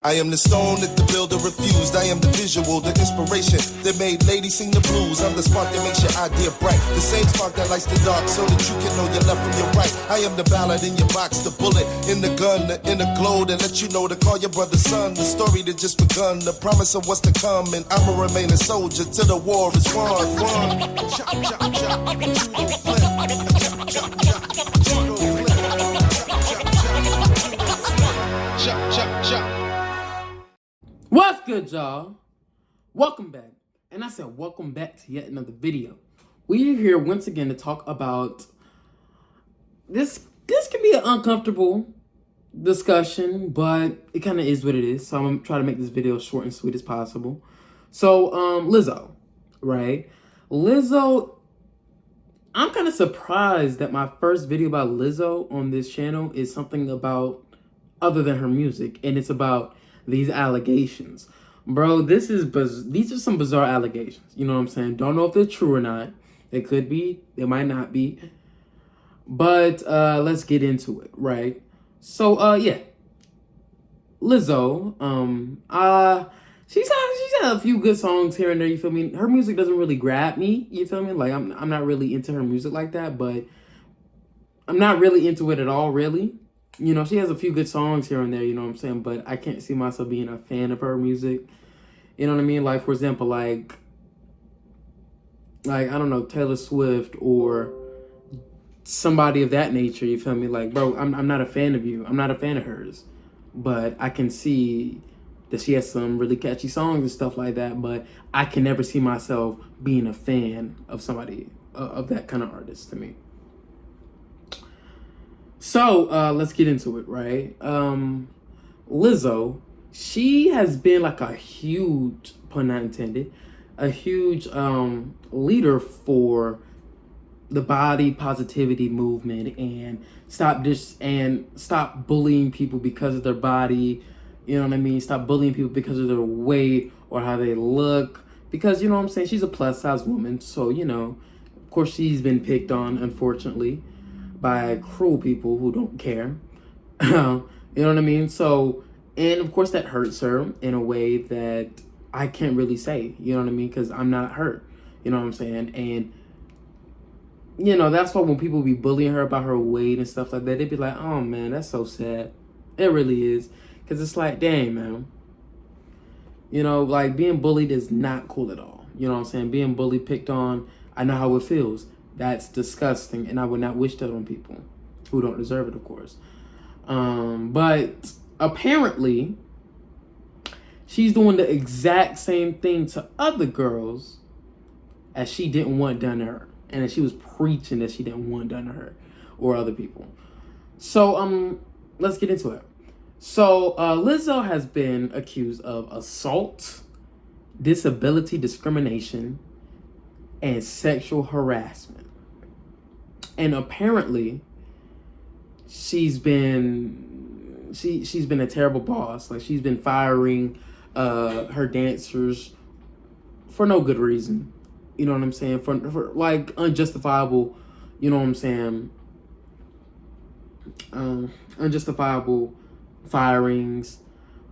I am the stone that the builder refused. I am the visual, the inspiration that made ladies sing the blues. I'm the spark that makes your idea bright. The same spark that lights the dark so that you can know your left from your right. I am the ballad in your box, the bullet in the gun, the inner glow that let you know to call your brother son. The story that just begun, the promise of what's to come. And I'ma remain a soldier till the war is won. Chop, chop, chop, but you don't flip. Chop, chop, chop, but you don't flip. Chop, chop, chop. What's good, y'all? Welcome back. And I said welcome back to yet another video. We're here once again to talk about this can be an uncomfortable discussion, but it kind of is what it is. So I'm gonna try to make this video short and sweet as possible. So Lizzo, right? Lizzo, I'm kind of surprised that my first video about Lizzo on this channel is something about other than her music, and it's about these allegations. Bro, these are some bizarre allegations. You know what I'm saying? Don't know if they're true or not. They could be, they might not be. But let's get into it, right? So yeah. Lizzo, she's had a few good songs here and there, you feel me? Her music doesn't really grab me, you feel me? Like I'm not really into her music like that, but I'm not really into it at all, really. You know, she has a few good songs here and there, you know what I'm saying? But I can't see myself being a fan of her music. You know what I mean? Like, for example, like I don't know, Taylor Swift or somebody of that nature, you feel me? Like, bro, I'm not a fan of you. I'm not a fan of hers. But I can see that she has some really catchy songs and stuff like that. But I can never see myself being a fan of somebody, of that kind of artist to me. So, let's get into it, right? Lizzo, she has been like a huge, pun not intended, a huge leader for the body positivity movement and stop bullying people because of their body. You know what I mean? Stop bullying people because of their weight or how they look. Because, you know what I'm saying, she's a plus size woman. So, you know, of course she's been picked on, unfortunately, by cruel people who don't care. You know what I mean? So, and of course that hurts her in a way that I can't really say, you know what I mean? Because I'm not her, you know what I'm saying? And, you know, that's why when people be bullying her about her weight and stuff like that, they'd be like, oh man, that's so sad. It really is. Because it's like, dang, man. You know, like being bullied is not cool at all. You know what I'm saying? Being bullied, picked on, I know how it feels. That's disgusting, and I would not wish that on people who don't deserve it, of course. But apparently, she's doing the exact same thing to other girls as she didn't want done to her, and as she was preaching that she didn't want done to her or other people. So, let's get into it. So, Lizzo has been accused of assault, disability discrimination, and sexual harassment. And apparently she's been a terrible boss. Like, she's been firing her dancers for no good reason. You know what I'm saying? For like unjustifiable, you know what I'm saying? Unjustifiable firings.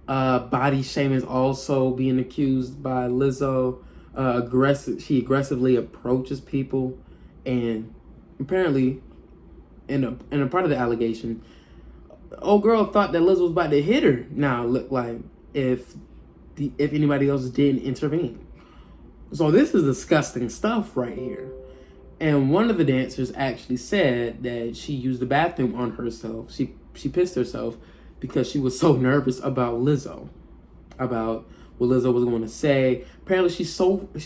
Body shaming is also being accused by Lizzo. She aggressively approaches people, and apparently in a part of the allegation, old girl thought that Lizzo was about to hit her. Now look like if anybody else didn't intervene. So this is disgusting stuff right here. And one of the dancers actually said that she used the bathroom on herself. She pissed herself because she was so nervous about Lizzo, about what Lizzo was going to say. Apparently, she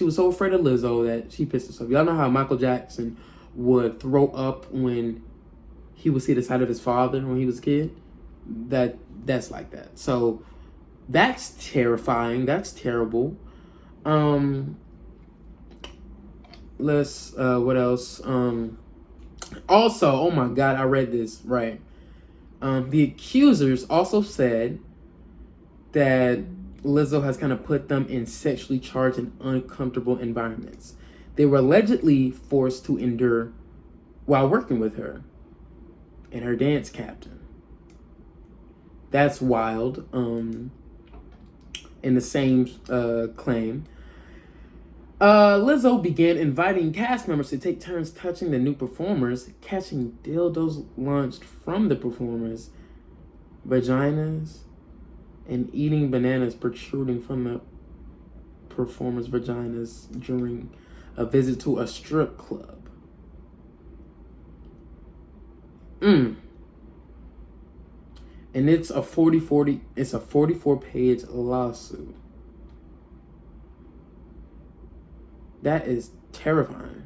was so afraid of Lizzo that she pissed herself. Y'all know how Michael Jackson would throw up when he would see the side of his father when he was a kid? That's like that. So that's terrifying. That's terrible. What else? Also, oh my God, I read this, right. The accusers also said that Lizzo has kind of put them in sexually charged and uncomfortable environments. They were allegedly forced to endure while working with her and her dance captain. That's wild. in the same claim. Lizzo began inviting cast members to take turns touching the new performers, catching dildos launched from the performers' vaginas, and eating bananas protruding from the performers' vaginas during a visit to a strip club. And it's a 44-page lawsuit. That is terrifying.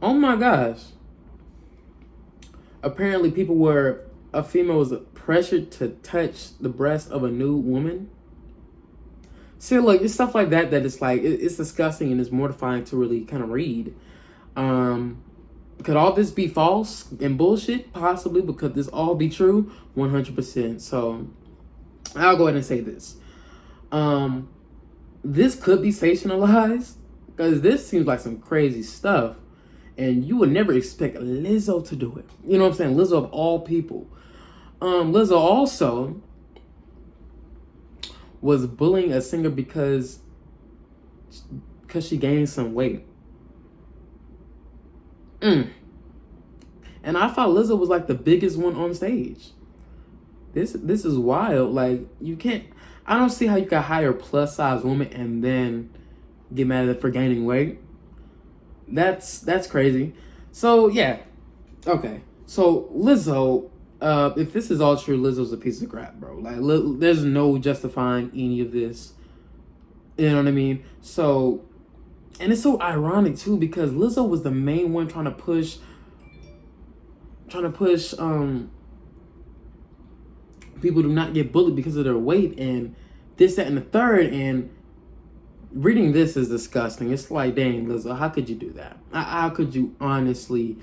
Oh my gosh. Apparently a female was pressured to touch the breast of a new woman. See, like, it's stuff like that it's like, it's disgusting and it's mortifying to really kind of read. Could all this be false and bullshit? Possibly, but could this all be true? 100%. So, I'll go ahead and say this. This could be sensationalized, because this seems like some crazy stuff, and you would never expect Lizzo to do it. You know what I'm saying? Lizzo of all people. Lizzo also was bullying a singer because she gained some weight. And I thought Lizzo was like the biggest one on stage. This is wild. Like, you can't. I don't see how you can hire a plus size woman and then get mad at her for gaining weight. That's crazy. So yeah, okay. So Lizzo, if this is all true, Lizzo's a piece of crap, bro. Like, there's no justifying any of this. You know what I mean? So, and it's so ironic too, because Lizzo was the main one trying to push people do not get bullied because of their weight and this, that, and the third. And reading this is disgusting. It's like, dang, Lizzo, how could you do that? How could you honestly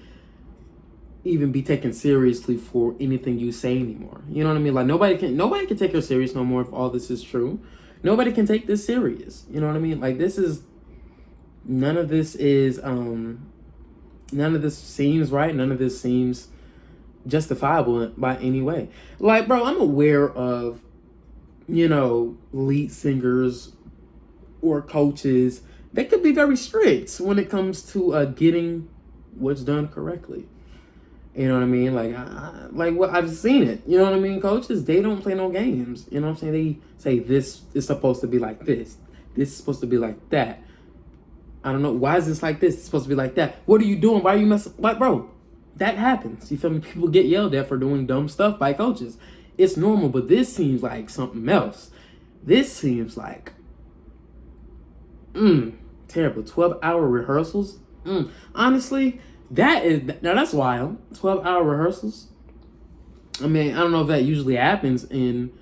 even be taken seriously for anything you say anymore? You know what I mean? Like, nobody can take her serious no more if all this is true. Nobody can take this serious. You know what I mean? Like, none of this seems right. None of this seems justifiable by any way. Like, bro, I'm aware of, lead singers or coaches that could be very strict when it comes to getting what's done correctly. You know what I mean? Like I've seen it. You know what I mean? Coaches, they don't play no games. You know what I'm saying? They say this is supposed to be like this. This is supposed to be like that. I don't know. Why is this like this? It's supposed to be like that. What are you doing? Why are you messing? Like, bro, that happens. You feel me? People get yelled at for doing dumb stuff by coaches. It's normal, but this seems like something else. This seems like, terrible. 12-hour rehearsals. Honestly, that's wild. 12-hour rehearsals. I mean, I don't know if that usually happens when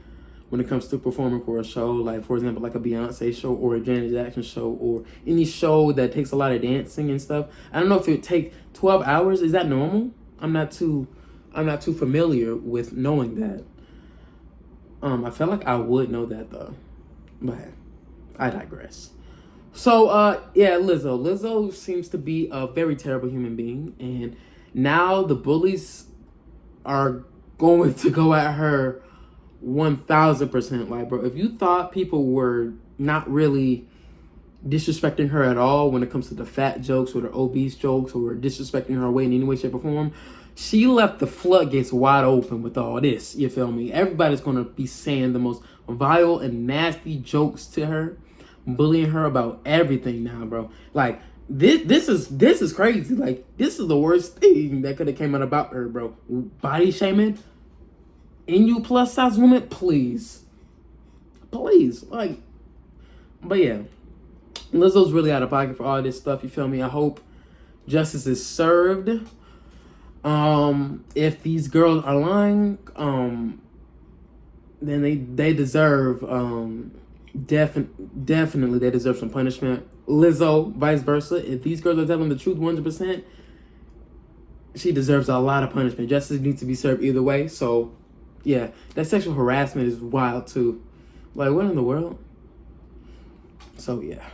it comes to performing for a show, like, for example, like a Beyonce show or a Janet Jackson show or any show that takes a lot of dancing and stuff. I don't know if it would take 12 hours. Is that normal? I'm not too familiar with knowing that. I feel like I would know that though, but I digress. So, yeah, Lizzo. Lizzo seems to be a very terrible human being, and now the bullies are going to go at her 1,000%. Like, bro, if you thought people were not really disrespecting her at all when it comes to the fat jokes or the obese jokes or disrespecting her weight in any way, shape, or form, she left the floodgates wide open with all this. You feel me? Everybody's going to be saying the most vile and nasty jokes to her, bullying her about everything now, bro. Like, this is crazy. Like, this is the worst thing that could have came out about her, bro. Body shaming in you plus size woman, please. Like, but yeah, Lizzo's really out of pocket for all this stuff. You feel me? I hope justice is served. If these girls are lying, then they deserve definitely they deserve some punishment. Lizzo, vice versa. If these girls are telling the truth 100%, she deserves a lot of punishment. Justice needs to be served either way. So, yeah, that sexual harassment is wild too. Like, what in the world? So, yeah.